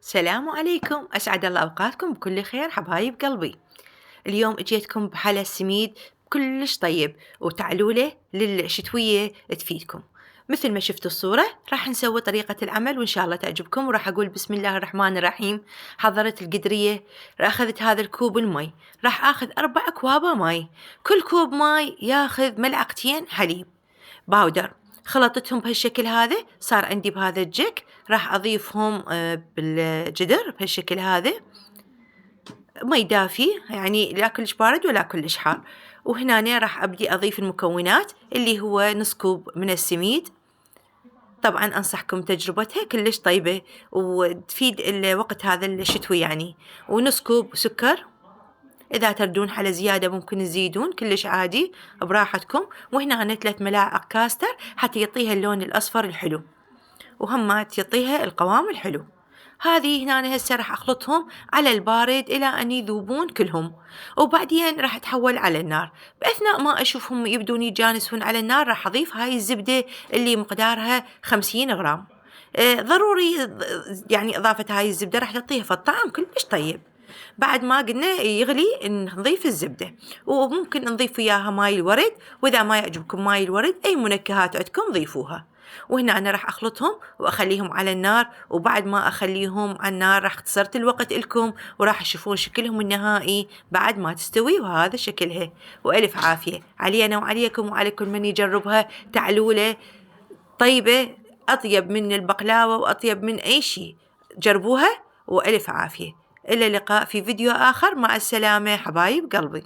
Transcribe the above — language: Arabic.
السلام عليكم، أسعد الله أوقاتكم بكل خير حبايب قلبي. اليوم اجيتكم بحلا السميد كلش طيب وتعلولة للشتوية تفيدكم. مثل ما شفتوا الصورة راح نسوي طريقة العمل وإن شاء الله تعجبكم. وراح أقول بسم الله الرحمن الرحيم. حضرت القدرية، أخذت هذا الكوب المي، راح أخذ 4 أكواب ماي، كل كوب ماي ياخذ ملعقتين حليب باودر. خلطتهم بهالشكل هذا، صار عندي بهذا الجك. راح أضيفهم بالجدر بهالشكل هذا، مي دافي يعني لا كلش بارد ولا كلش حار. وهنا راح أبدي أضيف المكونات اللي هو نص كوب من السميد. طبعا أنصحكم تجربتها كلش طيبة وتفيد الوقت هذا الشتوي يعني. ونص كوب سكر، إذا تردون حلا زيادة ممكن تزيدون، كلش عادي براحتكم. وهنا 3 ملاعق كاستر حتى يعطيها اللون الأصفر الحلو، وهم يعطيها القوام الحلو. هذه هنا هسه راح أخلطهم على البارد إلى أن يذوبون كلهم، وبعدين راح أتحول على النار. بأثناء ما أشوفهم يبدون يتجانسون على النار راح أضيف هاي الزبدة اللي مقدارها 50 غرام. ضروري يعني إضافة هاي الزبدة راح تعطيها فالطعم كلش طيب. بعد ما قلنا يغلي نضيف الزبدة، وممكن نضيف وياها ماي الورد، وإذا ما يعجبكم ماي الورد أي منكهات عندكم ضيفوها. وهنا أنا راح أخلطهم وأخليهم على النار. وبعد ما أخليهم على النار راح اختصرت الوقت لكم، وراح تشوفون شكلهم النهائي بعد ما تستوي، وهذا شكلها. وألف عافية علينا وعليكم وعلى كل من يجربها. تعلولة طيبة أطيب من البقلاوة وأطيب من أي شيء، جربوها وألف عافية. إلى اللقاء في فيديو آخر، مع السلامة حبايب قلبي.